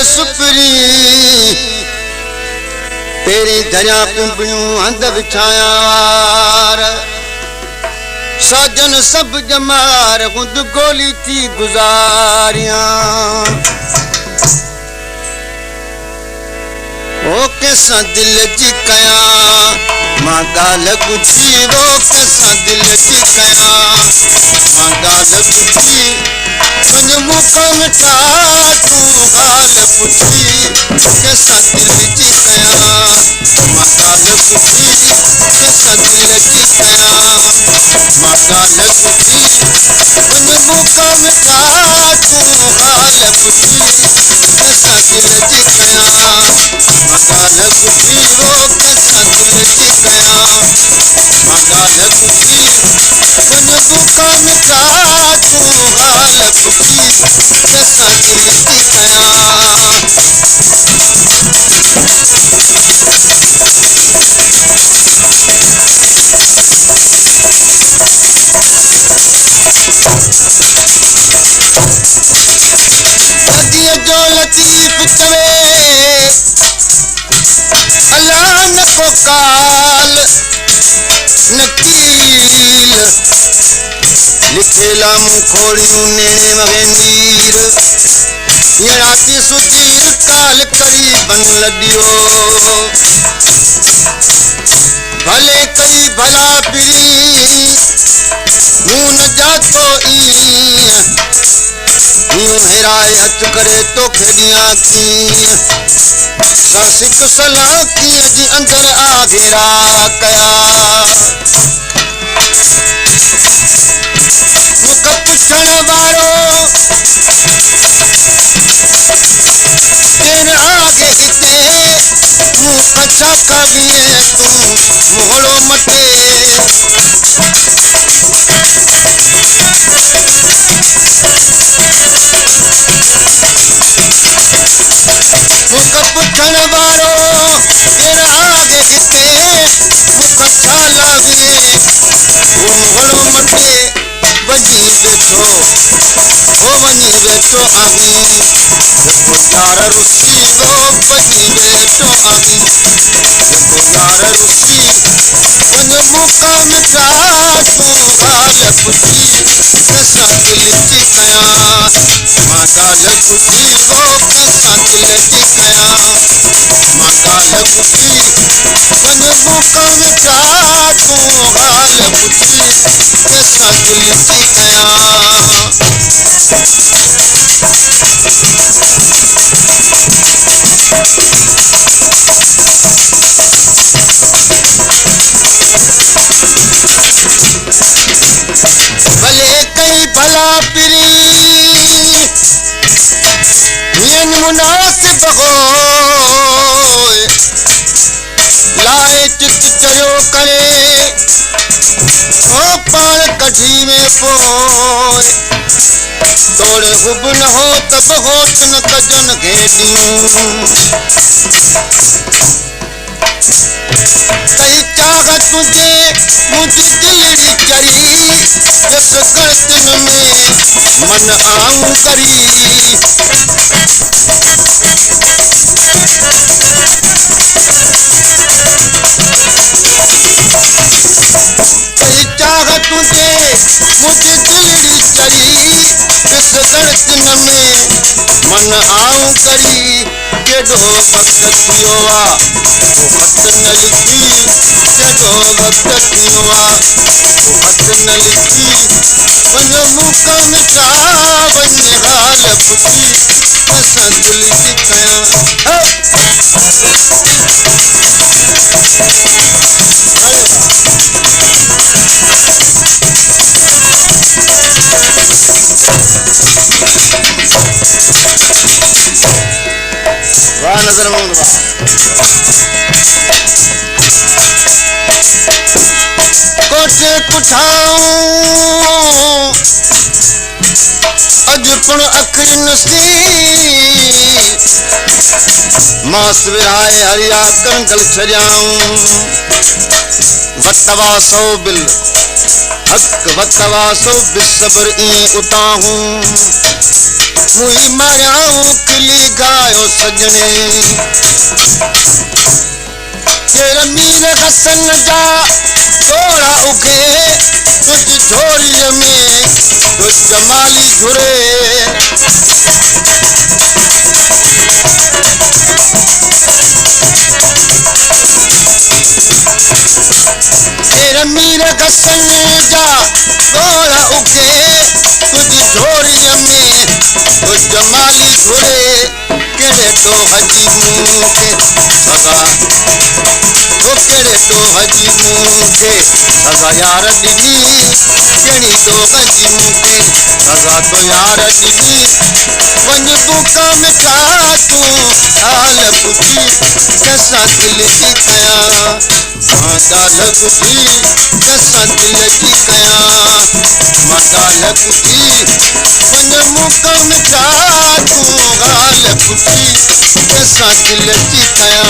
सुपरी तेरी दरिया पिंपड़ियों हंध बिछाया साजन सब जमार खुद गोली थी गुजारियां ओ कैसा दिल जी कया मां गाल कुछी वो कैसा दिल जी कया मां गाल कुछी पंज मुका मिठा तू गाल कुछी कैसा दिल जी कया मां गाल कुछी कैसा दिल जी कया मां गाल कुछी पंज मुका मिठा तू गाल कुछी कैसा दिल जी कया गाल कुछी वो कैसा दिल जी कया मां गाल कुछी पंज मुका मिठा तू गाल कुछी कैसा दिल जी कया सदिय जो लतीफ चवे अल्लाह न को काल नकील लिखेला मुँह खोड़ियूं नेणे मवेंदीर येड़ा की सुचीर काल करी बन लडियो भले कई भला पिरी मुँह न जातो यूं हिरायत करे तो खेडियां की सिक सलाह की जी अंदर आघेरा कया मुख पुछण वारो तेरे आगे हिते मुँह कछा कविए तू मोहड़ो मटे मुख पुछण वारो तेरे आगे हिते मुख छा लागे वो मोहड़ो मटे वञी वेठो हो वञी वेठो आहीं जेको यार रुसी वो वञी वेठो आहीं जेको यार रुसी पंज मुका मिठा तू गाल कुछी कैसा दिल जी कया मां गाल कुछी वो कैसा दिल जी कया मां गाल कुछी पंज मुका मिठा तू गाल कुछी कैसा दिल जी कया भले कई भला पिरी इन मुनासिब हो लाए चित चयो करे ओ पाण कढ़ी में पोए तोड़े हुब न हो तब होठ न कजन घेटियूं कई चाह तुझे मुझी दिलड़ी चरी जस गर्दन में मन आऊं करी कई चाह तुझे मुझी दिलड़ी चरी जस गर्दन में मन आऊं करी केॾो वक़्त थियो आहे वो ख़त न लिखी केॾो वक़्त थियो आहे वो ख़त न लिखी वञ मुका मिठा वञ ॻाल्हि पुछी कैसा दिल जी कया वाह नजर मोहम्मद वाह कोठे कुठाऊं अज पण अखरी नसी मास विराए हरिया कंगल छरियाऊं वतवा सौ बिल हक वतवासो बिसबर ई उताहूं मुई मारियाऊं खिली गायो सजने केर मीर हसन जा तोड़ा उगे तुझ झोरीअ में तुझ जमाली झुरे केर मीर हसन जा तोड़ा उगे तुझ झोरीअ में तुझ जमाली झुरे केड़े तो हजी मूंखे सज़ा ओ केड़े तो हजी मूंखे सज़ा यार ॾिनी कहिड़ी तो हजी मूंखे सज़ा तो यार ॾिनी वञ तूं कम छा तूं हाल पुछी कंहिंसां दिलि जी कयां मां ॻाल्हि ॿुधी कंहिंसां दिलि जी कयां मां ॻाल्हि ॿुधी वञ मूं कम छा तूं ॻाल्हि पुछी कंहिंसां दिलि जी कयां